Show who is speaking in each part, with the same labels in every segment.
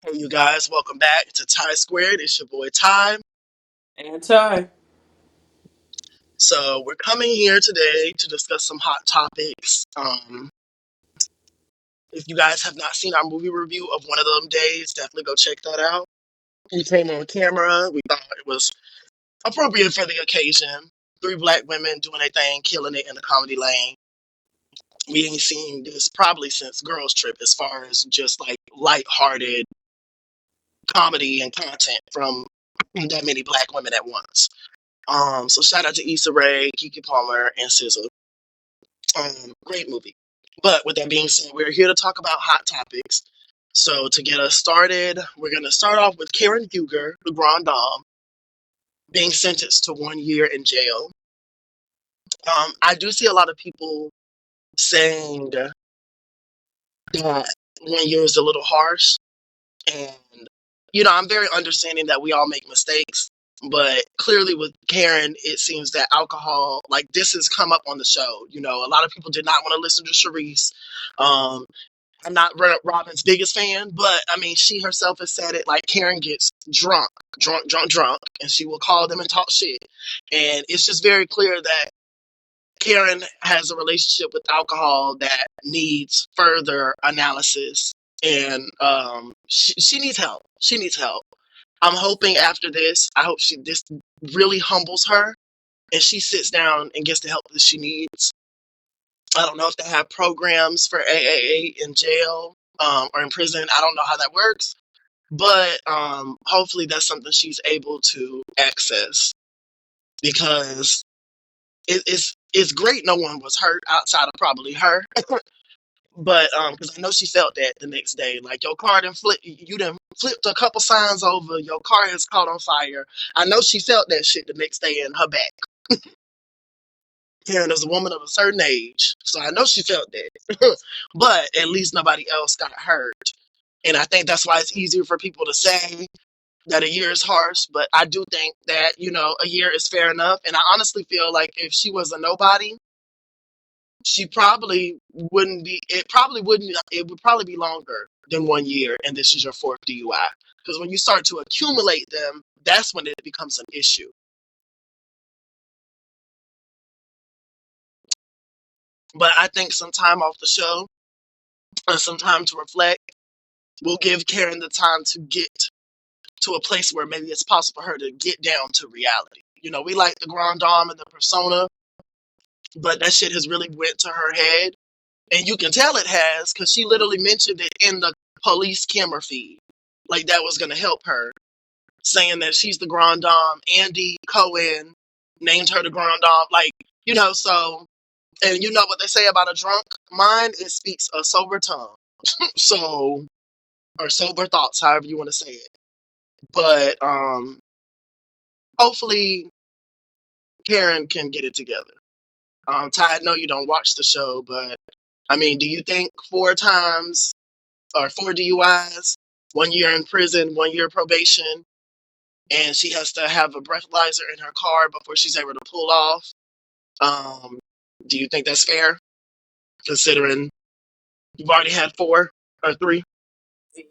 Speaker 1: Hey, you guys, welcome back to Ty Squared. It's your boy Ty.
Speaker 2: Anti.
Speaker 1: So, we're coming here today to discuss some hot topics. If you guys have not seen our movie review of One of Them Days, definitely go check that out. We came on camera. We thought it was appropriate for the occasion. Three black women doing their thing, killing it in the comedy lane. We ain't seen this probably since Girls Trip as far as just like lighthearted comedy and content from that many black women at once. So shout out to Issa Rae, Kiki Palmer, and SZA. Great movie. But with that being said, we're here to talk about hot topics. So to get us started, we're gonna start off with Karen Huger, the Grand Dame, being sentenced to 1 year in jail. I do see a lot of people saying that 1 year is a little harsh, and I'm very understanding that we all make mistakes. But clearly, with Karen, it seems that alcohol, like this, has come up on the show. A lot of people did not want to listen to Charisse. Um, I'm not Robin's biggest fan, but I mean, she herself has said it. Like Karen gets drunk, and she will call them and talk shit. And it's just very clear that Karen has a relationship with alcohol that needs further analysis, and she needs help. She needs help. I'm hoping after this, I hope this really humbles her, and she sits down and gets the help that she needs. I don't know if they have programs for AAA in jail or in prison. I don't know how that works, but hopefully that's something she's able to access because it's great no one was hurt outside of probably her. But because I know she felt that the next day, like your car done you done flipped a couple signs over, your car has caught on fire. I know she felt that shit the next day in her back. Karen is a woman of a certain age, so I know she felt that. But at least nobody else got hurt, and I think that's why it's easier for people to say that a year is harsh. But I do think that a year is fair enough, and I honestly feel like if she was a nobody, she probably wouldn't be. It probably wouldn't. It would probably be longer than 1 year, and this is your fourth DUI. Because when you start to accumulate them, that's when it becomes an issue. But I think some time off the show and some time to reflect will give Karen the time to get to a place where maybe it's possible for her to get down to reality. We like the Grand Dame and the persona, but that shit has really went to her head. And you can tell it has because she literally mentioned it in the police camera feed. Like that was going to help her, saying that she's the Grand Dame. Andy Cohen named her the Grand Dame. So, and you know what they say about a drunk mind? It speaks a sober tongue. So, or sober thoughts, however you want to say it. But hopefully Karen can get it together. Ty, I know you don't watch the show, but I mean, do you think 4 times or 4 DUIs, 1 year in prison, 1 year probation, and she has to have a breathalyzer in her car before she's able to pull off? Um, do you think that's fair, considering you've already had 4 or 3?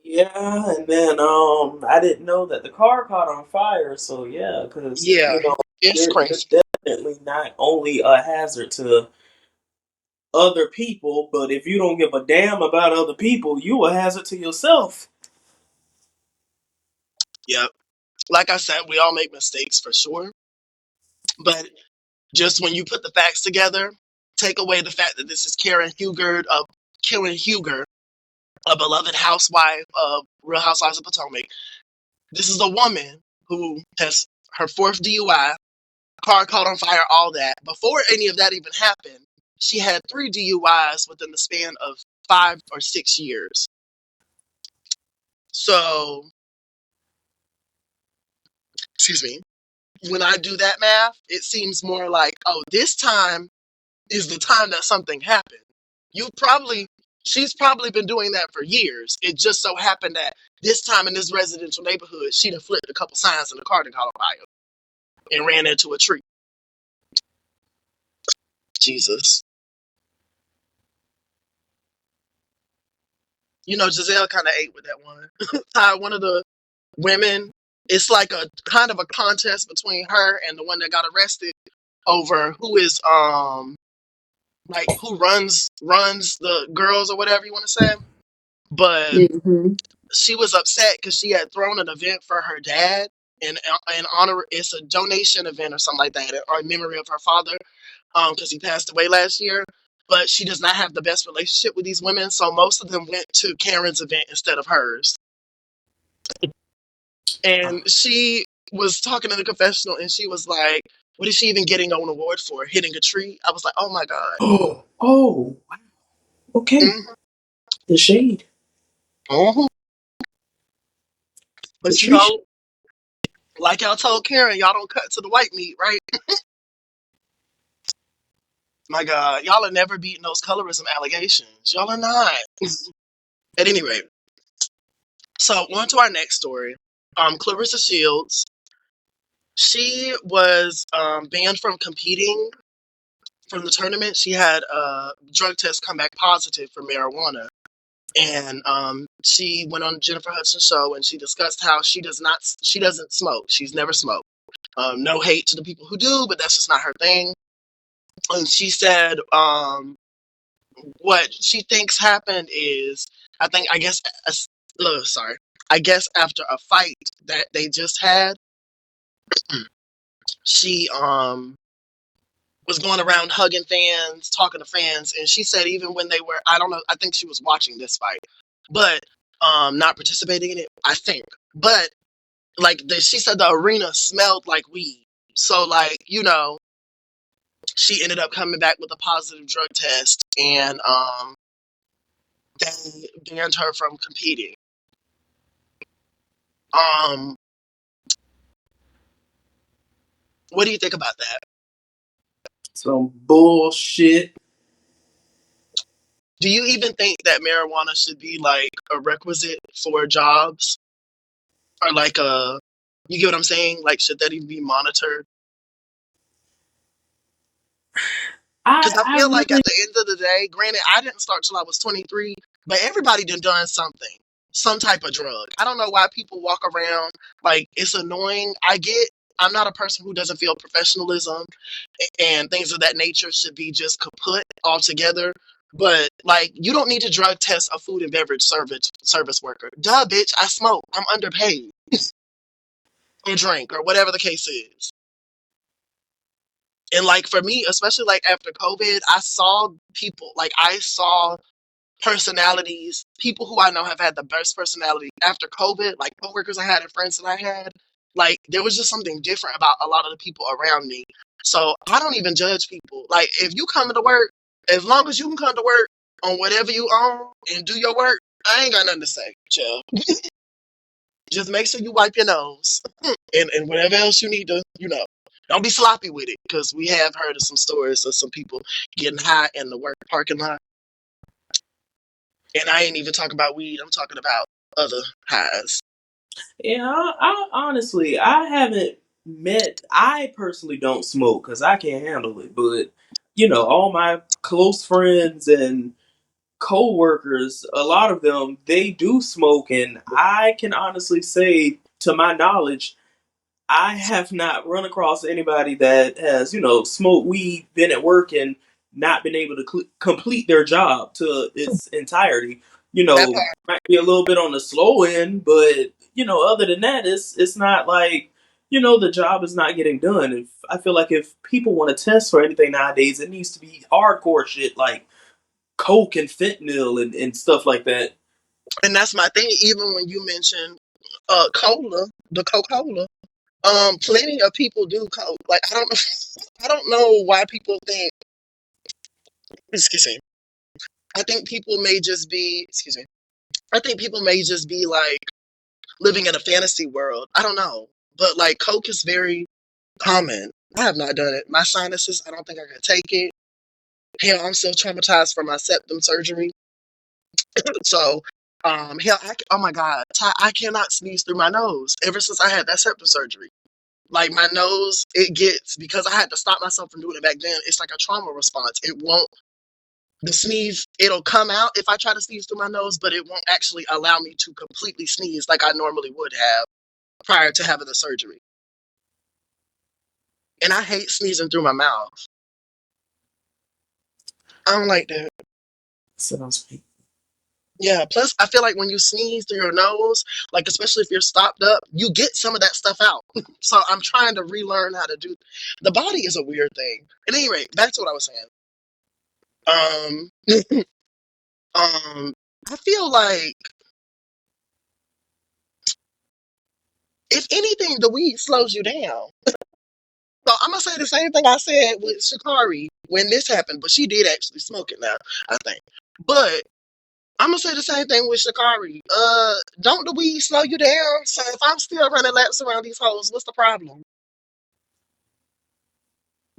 Speaker 2: Yeah, and then I didn't know that the car caught on fire. So yeah, because
Speaker 1: Yeah, it's
Speaker 2: you're
Speaker 1: crazy.
Speaker 2: definitely not only a hazard to other people, but if you don't give a damn about other people, you a hazard to yourself.
Speaker 1: Yep. Like I said, we all make mistakes for sure, but just when you put the facts together, take away the fact that this is Karen Huger, a beloved housewife of Real Housewives of Potomac. This is a woman who has her fourth DUI, car caught on fire, all that. Before any of that even happened, she had 3 DUIs within the span of 5 or 6 years. So, excuse me, when I do that math, it seems more like, oh, this time is the time that something happened. You probably, she's probably been doing that for years. It just so happened that this time in this residential neighborhood, she'd have flipped a couple signs in the car that caught on fire and ran into a tree. Jesus. Giselle kind of ate with that one. Ty, one of the women, it's like a kind of a contest between her and the one that got arrested over who is like who runs the girls or whatever you want to say. But
Speaker 2: Mm-hmm.
Speaker 1: she was upset because she had thrown an event for her dad in honor. It's a donation event or something like that, or in memory of her father, because he passed away last year. But she does not have the best relationship with these women, so most of them went to Karen's event instead of hers. And she was talking in the confessional, and she was like, "What is she even getting an award for? Hitting a tree?" I was like, "Oh my god."
Speaker 2: Oh, okay.
Speaker 1: Mm-hmm.
Speaker 2: The shade.
Speaker 1: Mm-hmm.
Speaker 2: The
Speaker 1: But
Speaker 2: tree.
Speaker 1: like y'all told Karen, y'all don't cut to the white meat, right? My God, y'all are never beating those colorism allegations. Y'all are not. At any rate, so on to our next story. Clarissa Shields, she was banned from competing from the tournament. She had a drug test come back positive for marijuana. And she went on Jennifer Hudson's show and she discussed how she doesn't smoke. She's never smoked. No hate to the people who do, but that's just not her thing. And she said what she thinks happened is, sorry, I guess after a fight that they just had, she was going around hugging fans, talking to fans, and she said even when they were, I don't know, I think she was watching this fight, but not participating in it, I think. But like she said the arena smelled like weed. So like, she ended up coming back with a positive drug test and they banned her from competing. Um, what do you think about that?
Speaker 2: Some bullshit.
Speaker 1: Do you even think that marijuana should be like a requisite for jobs or like you get what I'm saying? Like, should that even be monitored?
Speaker 2: I
Speaker 1: Because I
Speaker 2: I
Speaker 1: feel like
Speaker 2: really
Speaker 1: at the end of the day, granted, I didn't start till I was 23, but everybody done something, some type of drug. I don't know why people walk around like it's annoying. I'm not a person who doesn't feel professionalism and things of that nature should be just kaput altogether. But like, you don't need to drug test a food and beverage service worker. Duh, bitch, I smoke. I'm underpaid or drink or whatever the case is. And like for me, especially like after COVID, I saw personalities, people who I know have had the best personality after COVID, like coworkers I had and friends that I had. Like there was just something different about a lot of the people around me. So I don't even judge people. Like if you come to work, as long as you can come to work on whatever you own and do your work, I ain't got nothing to say. Chill. Just make sure you wipe your nose and whatever else you need to, don't be sloppy with it because we have heard of some stories of some people getting high in the work parking lot. And I ain't even talking about weed. I'm talking about other highs.
Speaker 2: yeah. I honestly I haven't met. I personally don't smoke because I can't handle it. But all my close friends and co-workers, a lot of them they do smoke, and I can honestly say, to my knowledge, I have not run across anybody that has, smoked weed, been at work, and not been able to complete their job to its entirety.
Speaker 1: That part.
Speaker 2: Might be a little bit on the slow end, but other than that, it's not like the job is not getting done. If I feel like if people want to test for anything nowadays, it needs to be hardcore shit like coke and fentanyl and stuff like that.
Speaker 1: And that's my thing. Even when you mention cola, the Coca-Cola, plenty of people do coke. Like I don't know why people think. Excuse me. I think people may just be. Excuse me. I think people may just be like living in a fantasy world. I don't know, but like coke is very common. I have not done it. My sinuses. I don't think I could take it. Hell, I'm still traumatized from my septum surgery. So, hell, oh my God, Ty, I cannot sneeze through my nose ever since I had that septum surgery. Like my nose, it gets, because I had to stop myself from doing it back then. It's like a trauma response. It won't. The sneeze, it'll come out if I try to sneeze through my nose, but it won't actually allow me to completely sneeze like I normally would have prior to having the surgery. And I hate sneezing through my mouth. I don't like that.
Speaker 2: Sounds sweet.
Speaker 1: Yeah, plus I feel like when you sneeze through your nose, like especially if you're stopped up, you get some of that stuff out. So I'm trying to relearn how to do. The body is a weird thing. At any rate, back to what I was saying. I feel like if anything, the weed slows you down. So I'm gonna say the same thing I said with Shakari when this happened, but she did actually smoke it now, I think. But I'm gonna say the same thing with Shakari. Don't the weed slow you down? So if I'm still running laps around these holes, what's the problem?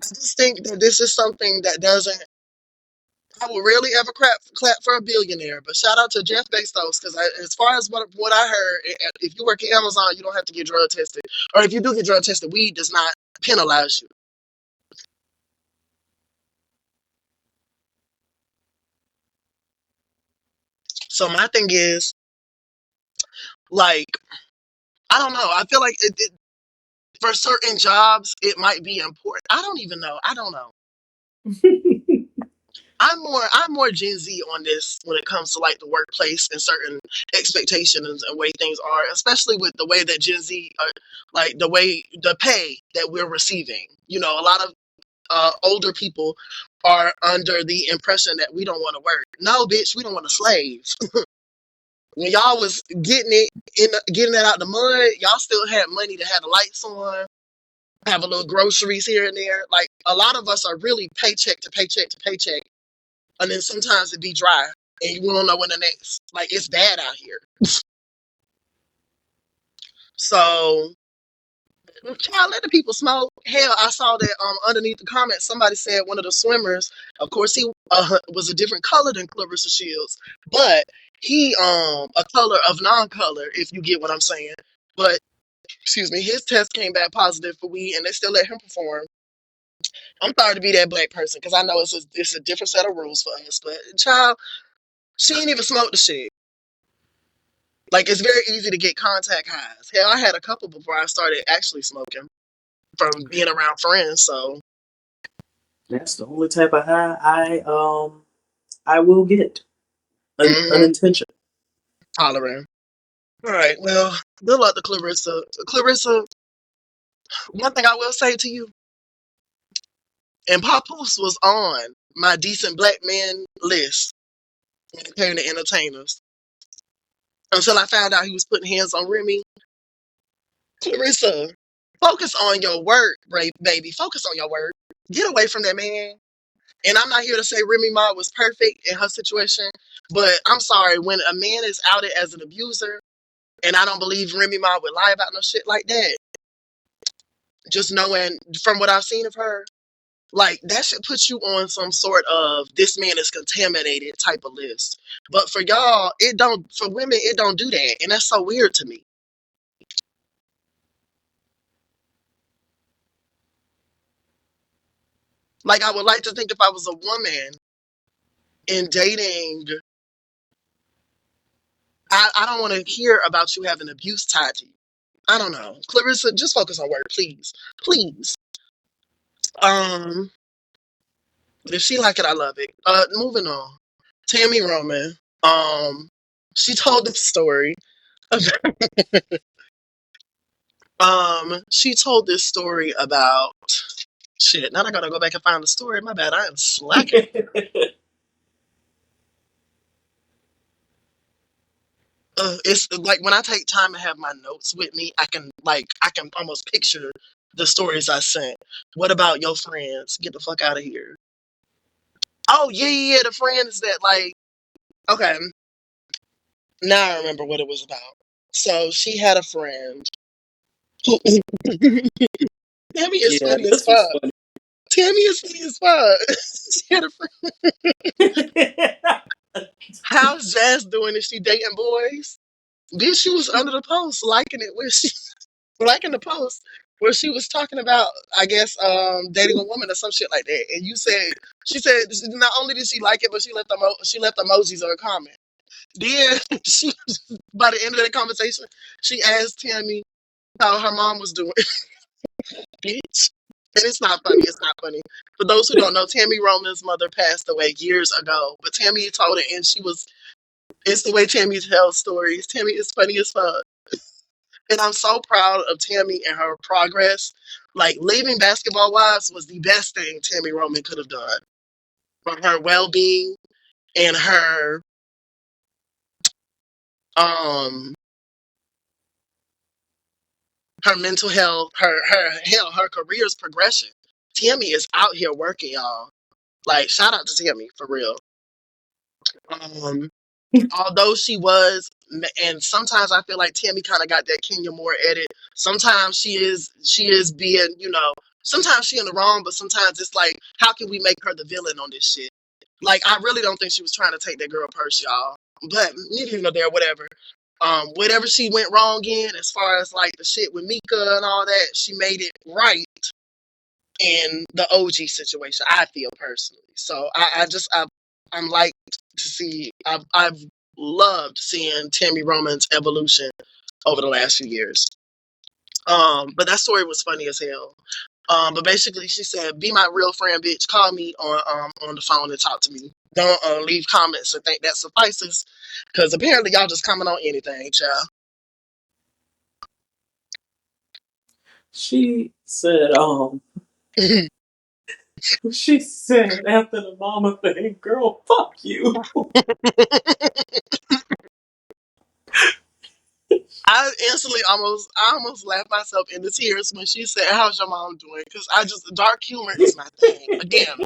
Speaker 1: I just think that this is something that doesn't. I will rarely ever clap for a billionaire, but shout out to Jeff Bezos because as far as what I heard, if you work at Amazon, you don't have to get drug tested, or if you do get drug tested, weed does not penalize you. So my thing is like I don't know. I feel like for certain jobs it might be important. I don't even know. I don't know. I'm more Gen Z on this when it comes to like the workplace and certain expectations and way things are, especially with the way that Gen Z are, like the pay that we're receiving. You know, a lot of older people are under the impression that we don't want to work. No, bitch, we don't want to slave. When y'all was getting that out the mud, y'all still had money to have the lights on, have a little groceries here and there. Like a lot of us are really paycheck to paycheck to paycheck, and then sometimes it be dry, and you don't know when the next. Like it's bad out here. So, child, let the people smoke. Hell, I saw that underneath the comments, somebody said one of the swimmers. Of course, he was a different color than Clarissa Shields, but he a color of non-color, if you get what I'm saying. But excuse me, his test came back positive for weed, and they still let him perform. I'm sorry to be that black person because I know it's a different set of rules for us. But child, she ain't even smoked the shit. Like it's very easy to get contact highs. Hell, I had a couple before I started actually smoking from being around friends. So,
Speaker 2: That's the only type of high I will get
Speaker 1: mm-hmm,
Speaker 2: unintentional.
Speaker 1: hollering. All right, well, good luck to Clarissa. Clarissa, one thing I will say to you, and Papoose was on my decent black man list when it came to entertainers until I found out he was putting hands on Remy. Clarissa, focus on your work, baby. Focus on your work. Get away from that man. And I'm not here to say Remy Ma was perfect in her situation, but I'm sorry, when a man is outed as an abuser, and I don't believe Remy Ma would lie about no shit like that, just knowing from what I've seen of her, like that should put you on some sort of this man is contaminated type of list. But for y'all, it don't. For women, it don't do that, and that's so weird to me. Like I would like to think if I was a woman in dating, I don't want to hear about you having abuse tied to you. I don't know. Clarissa, just focus on work, please. Please. Um, if she like it, I love it. Moving on. Tammy Roman. Um, she told this story. She told this story about shit. Now I gotta go back and find the story. My bad. I am slacking. It's like when I take time to have my notes with me, I can almost picture the stories I sent. What about your friends? Get the fuck out of here. Oh yeah, yeah, yeah. The friends that like. Okay, now I remember what it was about. So she had a friend. Who, Tammy is
Speaker 2: Yeah,
Speaker 1: funny as
Speaker 2: this was
Speaker 1: fuck.
Speaker 2: funny.
Speaker 1: Tammy is funny as fuck. She had a friend. How's Jazz doing? Is she dating boys? Bitch, she was under the post liking it. Where she liking the post? where she was talking about, I guess, dating a woman or some shit like that. And you said, she said, not only did she like it, but she left emojis or a comment. Then she, by the end of that conversation, she asked Tammy how her mom was doing. Bitch. And it's not funny. It's not funny. For those who don't know, Tammy Roman's mother passed away years ago. But Tammy told it, and it's the way Tammy tells stories. Tammy is funny as fuck. And I'm so proud of Tammy and her progress. Like, leaving Basketball Wives was the best thing Tammy Roman could have done for her well being and um her mental health, her career's progression. Tammy is out here working, y'all. Like, shout out to Tammy for real. Um, Although she was, and sometimes I feel like Tammy kind of got that Kenya Moore edit. Sometimes she is being, sometimes she in the wrong, but sometimes it's like, how can we make her the villain on this shit? Like, I really don't think she was trying to take that girl purse, y'all. But neither here nor there, whatever. Whatever she went wrong in, as far as like the shit with Mika and all that, she made it right in the OG situation. I feel personally. So I'm like to see. I've loved seeing Tammy Roman's evolution over the last few years. But that story was funny as hell. But basically, she said, "Be my real friend, bitch. Call me on the phone and talk to me. Don't leave comments and think that suffices, because apparently y'all just comment on anything, child."
Speaker 2: She said, she said after the mama thing, girl, fuck you.
Speaker 1: I almost laughed myself into tears when she said, "How's your mom doing?" Because dark humor is my thing. Again,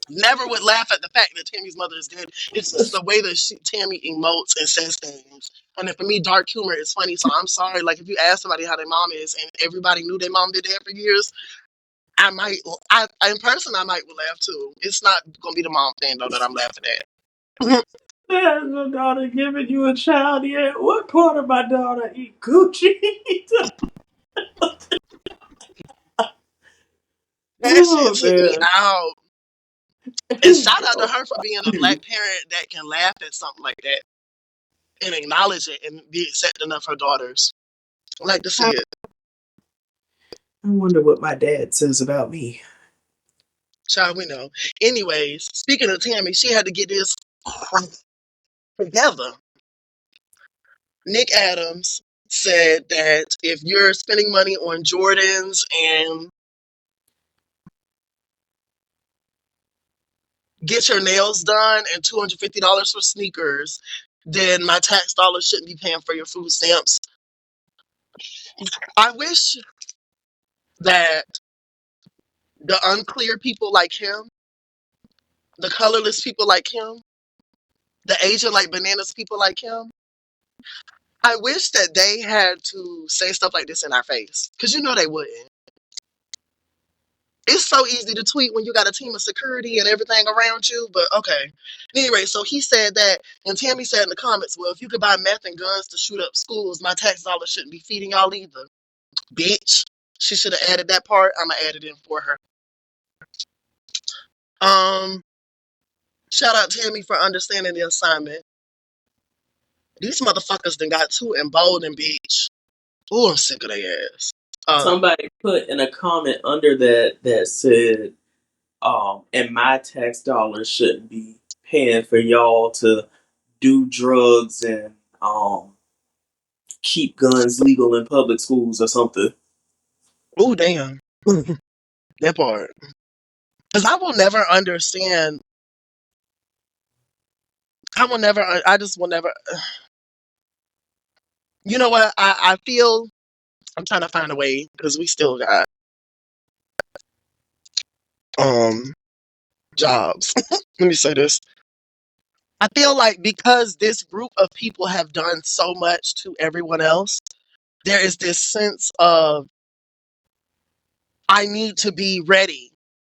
Speaker 1: never would laugh at the fact that Tammy's mother is dead. It's just the way that Tammy emotes and says things. And then for me, dark humor is funny. So I'm sorry. Like, if you ask somebody how their mom is and everybody knew their mom been dead for years, in person, I might laugh too. It's not going to be the mom thing, though, that I'm laughing at.
Speaker 2: Has your daughter given you a child yet? What part of my daughter eat Gucci?
Speaker 1: That shit
Speaker 2: Oh
Speaker 1: took me
Speaker 2: man.
Speaker 1: out. And shout out to
Speaker 2: Girl,
Speaker 1: her for
Speaker 2: fuck
Speaker 1: being a black
Speaker 2: you.
Speaker 1: parent that can laugh at something like that and acknowledge it and be accepting of her daughters. I like to see it.
Speaker 2: I wonder what my dad says about me.
Speaker 1: Child, we know. Anyways, speaking of Tammy, she had to get this crap together. Nick Adams said that if you're spending money on Jordans and get your nails done and $250 for sneakers, then my tax dollars shouldn't be paying for your food stamps. I wish that the unclear people like him, the colorless people like him, the Asian like bananas people like him, I wish that they had to say stuff like this in our face. Because you know they wouldn't. It's so easy to tweet when you got a team of security and everything around you, but okay. Anyway, so he said that, and Tammy said in the comments, well, if you could buy meth and guns to shoot up schools, my tax dollars shouldn't be feeding y'all either. Bitch. She should have added that part. I'm going to add it in for her. Um, Shout out Tammy for understanding the assignment. These motherfuckers done got too emboldened, bitch. Ooh, I'm sick of their ass.
Speaker 2: Somebody put in a comment under that said, and my tax dollars shouldn't be paying for y'all to do drugs and keep guns legal in public schools or something.
Speaker 1: Oh, damn. That part. Because I will never understand. I just will never. You know what? I feel I'm trying to find a way because we still got um jobs. Let me say this. I feel like because this group of people have done so much to everyone else, there is this sense of I need to be ready.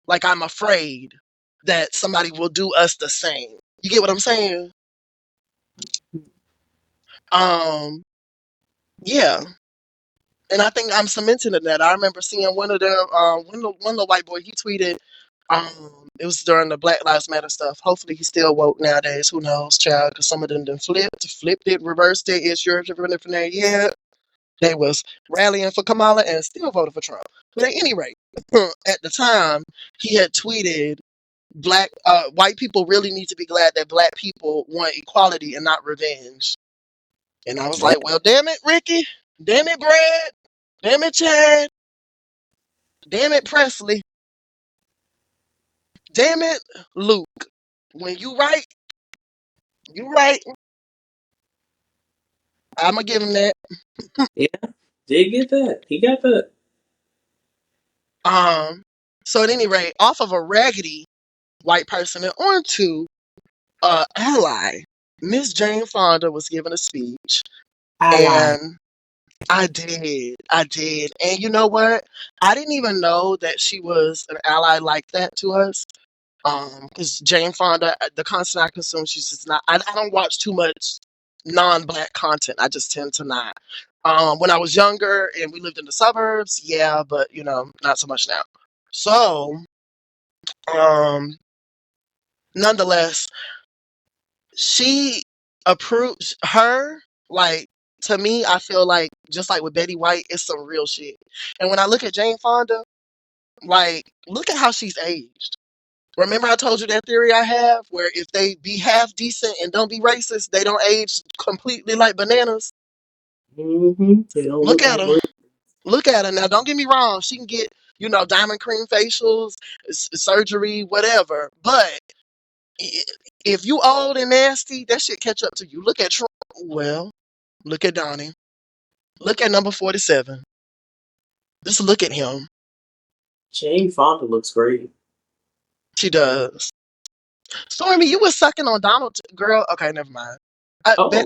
Speaker 1: Like, I'm afraid that somebody will do us the same. You get what I'm saying? Um, yeah. And I think I'm cementing in that. I remember seeing one of them, one little white boy, he tweeted, it was during the Black Lives Matter stuff. Hopefully he's still woke nowadays. Who knows, child? Because some of them done flipped it, reversed it. It's yours from there. Yeah, they was rallying for Kamala and still voted for Trump. But at any rate, at the time, he had tweeted, white people really need to be glad that black people want equality and not revenge. And I was
Speaker 2: Yeah.
Speaker 1: like, well, damn it, Ricky. Damn it, Brad. Damn it, Chad. Damn it, Presley. Damn it, Luke. When you right, you right. I'ma give him that.
Speaker 2: Yeah. Did get that. He got that.
Speaker 1: Um, so at any rate, off of a raggedy white person and onto ally, Miss Jane Fonda was giving a speech,
Speaker 2: I lied.
Speaker 1: and I did, and you know what? I didn't even know that she was an ally like that to us. Because Jane Fonda, the content I consume, she's just not. I don't watch too much non-black content. I just tend to not. When I was younger and we lived in the suburbs, yeah, but not so much now. So, um, nonetheless, she approves her like to me. I feel like just like with Betty White, it's some real shit. And when I look at Jane Fonda, like look at how she's aged. Remember I told you that theory I have where if they be half decent and don't be racist, they don't age completely like bananas?
Speaker 2: Mm-hmm. They don't
Speaker 1: Look
Speaker 2: look
Speaker 1: at
Speaker 2: like
Speaker 1: her.
Speaker 2: real.
Speaker 1: Look at her. Now, don't get me wrong. She can get, diamond cream facials, surgery, whatever. But if you old and nasty, that shit catch up to you. Look at Trump. Well, look at Donnie. Look at number 47. Just look at him.
Speaker 2: Jane Fonda looks great.
Speaker 1: She does. Stormy, you was sucking on Donald, girl. Okay, never mind. I bet.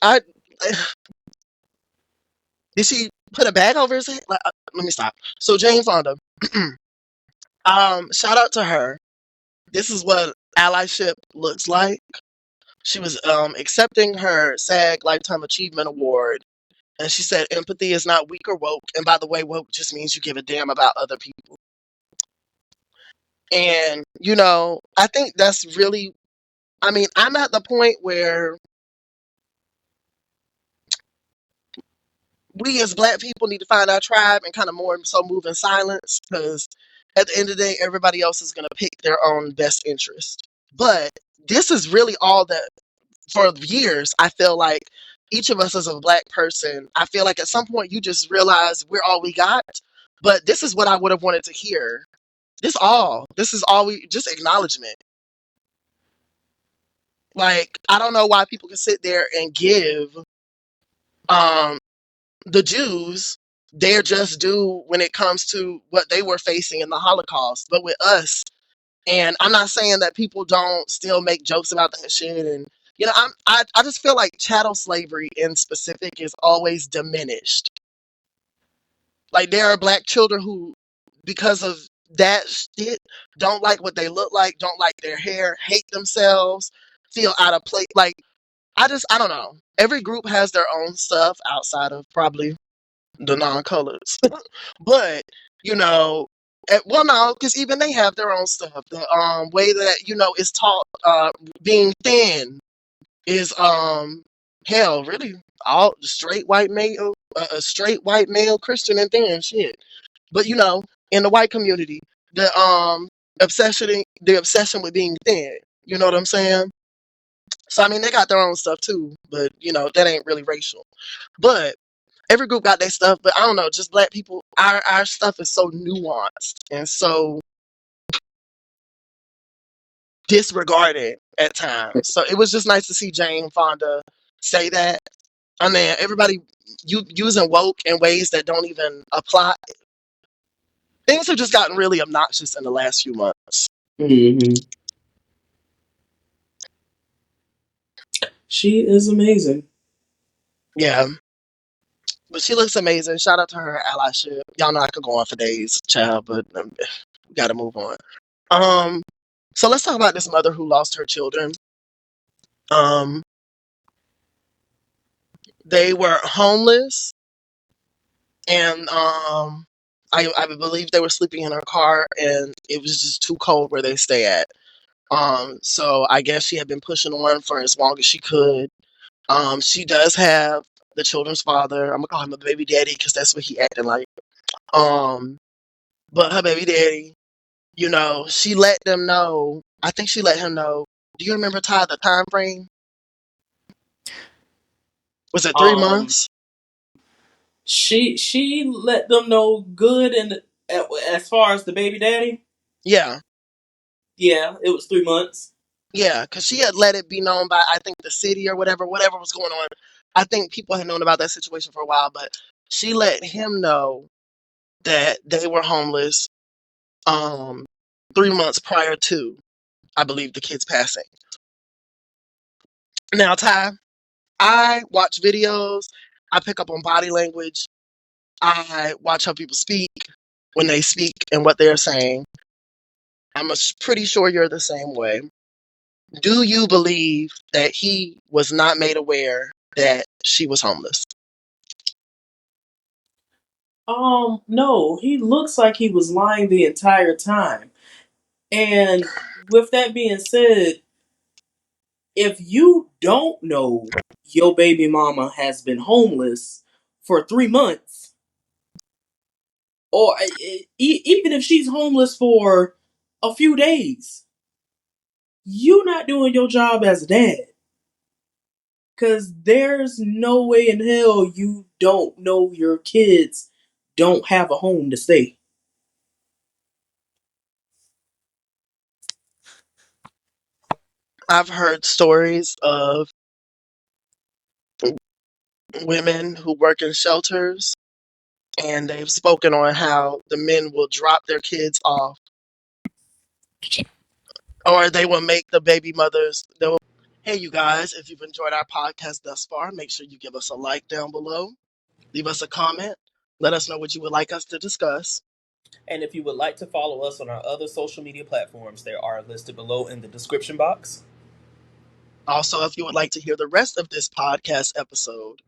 Speaker 2: Oh.
Speaker 1: I Did she put a bag over his head? Like, let me stop. So Jane Fonda, shout out to her. This is what allyship looks like. She was accepting her SAG Lifetime Achievement Award, and she said empathy is not weak or woke. And by the way, woke just means you give a damn about other people. And I think that's really. I mean, I'm at the point where we as black people need to find our tribe and kind of more so move in silence because at the end of the day, everybody else is going to pick their own best interest. But this is really all that for years, I feel like each of us as a black person, I feel like at some point you just realize we're all we got. But this is what I would have wanted to hear. This is all we just acknowledgement. Like, I don't know why people can sit there and give um the Jews their just due when it comes to what they were facing in the Holocaust. But with us, and I'm not saying that people don't still make jokes about that shit. And, I just feel like chattel slavery in specific is always diminished. Like, there are black children who, because of that shit, don't like what they look like, don't like their hair, hate themselves, feel out of place. Like, I don't know. Every group has their own stuff outside of probably the non-colors. But, well, no, because even they have their own stuff. The way that, is taught being thin is hell, really all straight white male, a straight white male Christian and thin shit. But in the white community, the obsession with being thin. You know what I'm saying? So I mean, they got their own stuff too, but that ain't really racial. But every group got their stuff, but I don't know, just black people, our stuff is so nuanced and so disregarded at times. So it was just nice to see Jane Fonda say that. I mean, everybody using woke in ways that don't even apply. Things have just gotten really obnoxious in the last few months.
Speaker 2: Mm-hmm. She is amazing.
Speaker 1: Yeah, but she looks amazing. Shout out to her allyship. Y'all know I could go on for days, child, but we got to move on. Um, so let's talk about this mother who lost her children. Um, they were homeless and I believe they were sleeping in her car, and it was just too cold where they stay at. So I guess she had been pushing on for as long as she could. She does have the children's father. I'm gonna call him a baby daddy because that's what he acting like. Um, but her baby daddy, she let them know. I think she let him know. Do you remember, Ty, the time frame? Was it three
Speaker 2: Um,
Speaker 1: months?
Speaker 2: she let them know good, and as far as the baby daddy,
Speaker 1: Yeah,
Speaker 2: yeah, it was 3 months.
Speaker 1: yeah, because she had let it be known by, I think, the city or whatever was going on. I think people had known about that situation for a while, but she let him know that they were homeless, um 3 months prior to, I believe, the kid's passing. Now, Ty, I watch videos, I pick up on body language, I watch how people speak when they speak and what they're saying. I'm pretty sure you're the same way. Do you believe that he was not made aware that she was homeless?
Speaker 2: No, he looks like he was lying the entire time. And with that being said, if you don't know your baby mama has been homeless for 3 months, or even if she's homeless for a few days, you not doing your job as a dad. Because there's no way in hell you don't know your kids don't have a home to stay.
Speaker 1: I've heard stories of women who work in shelters, and they've spoken on how the men will drop their kids off, or they will make the baby mothers. Hey, you guys, if you've enjoyed our podcast thus far, make sure you give us a like down below. Leave us a comment. Let us know what you would like us to discuss.
Speaker 2: And if you would like to follow us on our other social media platforms, they are listed below in the description box.
Speaker 1: Also, if you would like to hear the rest of this podcast episode,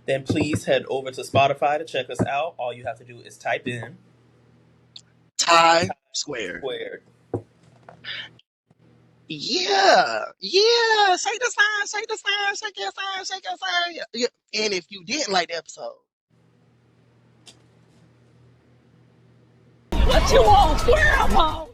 Speaker 2: Then please head over to Spotify to check us out. All you have to do is type in
Speaker 1: Tie Squared.
Speaker 2: squared.
Speaker 1: Yeah, yeah. Shake the sign, shake the sign, shake your sign, shake your sign. Yeah. And if you didn't like the episode,
Speaker 3: What you want, square up,